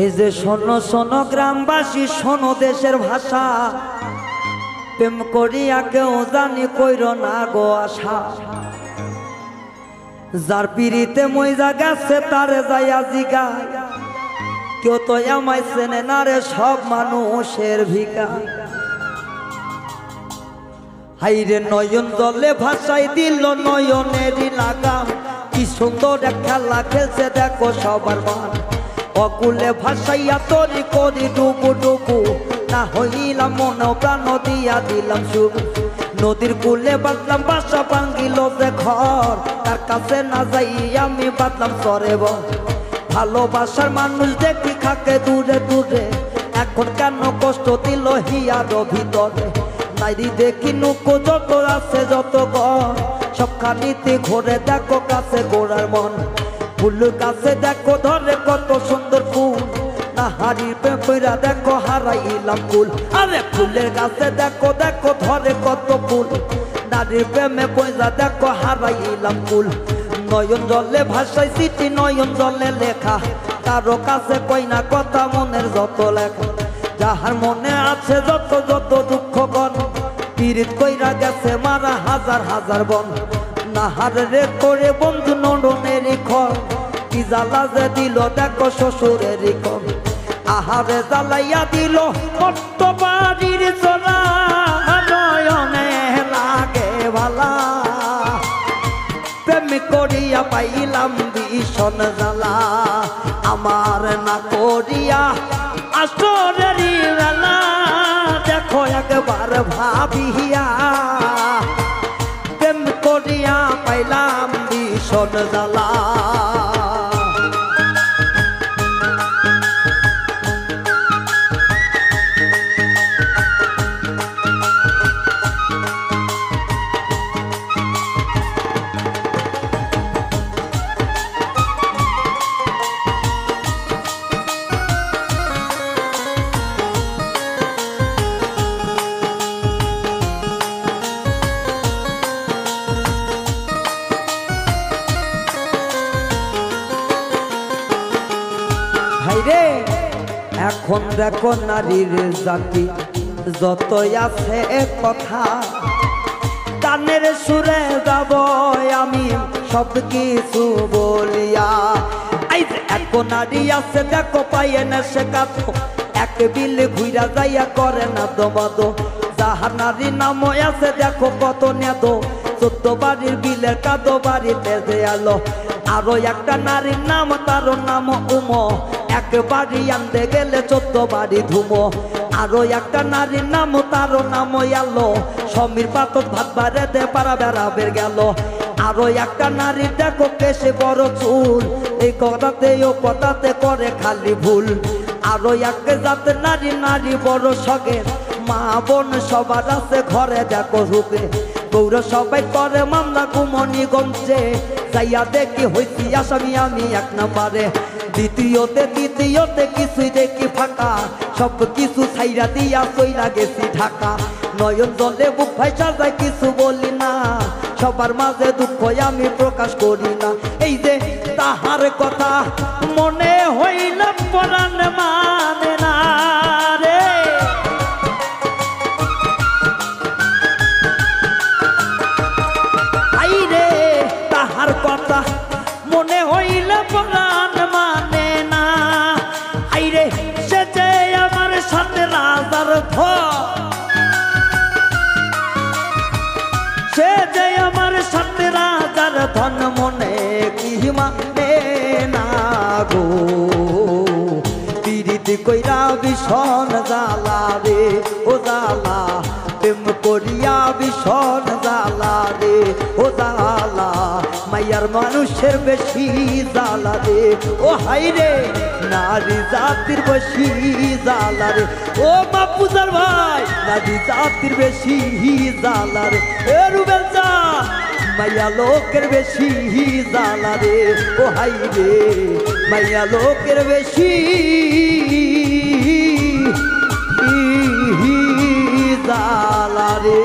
এই যে শোনো শোনো গ্রামবাসী, শোনো দেশের ভাষা, প্রেম করিয়া কেউ জানি কইর না গো আশা। যার পিড়িতে মইজা গেছে তারে যাইয়া জিগায়, কেউ তো আমায় চেনে না রে, সব মানুষের ভিকা। হাইরে নয়ন জলে ভাষাই দিল নয়নেরই লাগাম, কি সুন্দর এক খেলা খেলছে দেখো সবার মান। অকুলে ভাসাইয়া তরি করি ডুবু ডুবু, না হইলাম মন প্রাণ দিয়া দিলাম সুখ। নদীর কূলে বাঁধলাম বাসা, ভাঙ্গিল যে ঘর, তার কাছে না যাই আমি বাঁধলাম সরে বর। ভালোবাসার মানুষ দেখি খাকে দূরে দূরে, এখন কেন কষ্ট দিল হিয়ার ভিতরে। নাইরি দেখি নুকো যত আছে যত ঘর, সবখানিতে ঘুরে দেখো কাছে গোড়ার মন। ফুল কাছে দেখো ধরে কত সুন্দর ফুল, না হারির পেপরা দেখো হারাইলাম ফুল। আরে ফুলের কাছে দেখো দেখো ধরে কত ফুল, নারীর প্রেমে পয়সা দেখো হারাইলাম ফুল। নয়ন জলে ভাষায় চিঠি নয়ন জলে লেখা, কারো কাছে কই না কথা মনের যত লেখা। যাহার মনে আছে যত যত দুঃখ গণ, পীড়িত কইরা গেছে মারা হাজার হাজার বন। নাহার রে করে বন্ধু নরনেরই ঘর, কি জ্বালা যে দিল দেখো শ্বশুরেরই কর। আহারে জ্বালাইয়া দিল কত বাড়ির চলা, নয়নে লাগে ভালা। প্রেম করিয়া পাইলাম ভীষণ জ্বালা, আমার না করিয়া আসরেরই বেলা। দেখো একবার ভাবিয়া, প্রেম করিয়া পাইলাম ভীষণ জ্বালা। ভাইরে এখন দেখো নারীর জাতি যতই আছে কথা, কানের সুরে যাব আমি সব কিছু বলিয়া। এখন নারী আছে দেখো পাইয়ে না সে কাতো, এক বিল ঘুরা যাইয়া করে না দমাদ। যাহার নারী নাম আছে দেখো কত নেদ, 14 বাড়ির বিলের কাদো বাড়িতে যে আলো। আরো একটা নারীর নাম তার নাম উম, একবারই আনতে গেলে 14 বাড়ি ধুমো। আরো একটা নারীর নাম তার নাম আলো, সমীর পাতক ভাত বাড়ে দে পারা বেড়াবের গেল। আরো একটা নারীর দেখো কেসে বড় চুল, এই কথাতে ও কথাতে করে খালি ভুল। আরো এক জাতে নারী নারী বড় সগে, মা বোন সবার আছে ঘরে দেখো রূপে। গৌর সবাই করে মামলা কুমনিগঞ্জে, যাইয়া দেখি হইছি আসামি আমি এক নাম্বারে। দ্বিতীয়তে কিছুই দেখি ফাঁকা, সব কিছু ছাইরা দিয়া চইলা গেছি ঢাকা। নয়ন জলে বুক ভাইসা যায় কিছু বলি না, সবার মাঝে দুঃখ আমি প্রকাশ করি না। এই যে তাহার কথা মনে হইল পরাণ মানে না রে। আইরে তাহার কথা মনে হইল পরাণ মানে না। আইরে সে যে আমার সাথে রাজার ধন, সে যে আমার সাথে রাজার ধন, মনে কি মানে না গো। পীড়িত কইরা ভীষণ জ্বালা রে ও জ্বালা, প্রেম করিয়া ভীষণ জ্বালা রে ও জ্বালা। মাইয়ার মানুষের বেশি জ্বালা রে ও হাইরে, নারী জাতির বেশি জ্বালা রে ও বাপুজার ভাই। নারী জাতির বেশি জ্বালা রে এ রুবেল চা, মাইয়া লোকের বেশি জ্বালা রে ও হাইরে, মাইয়া লোকের বেশি জ্বালা রে।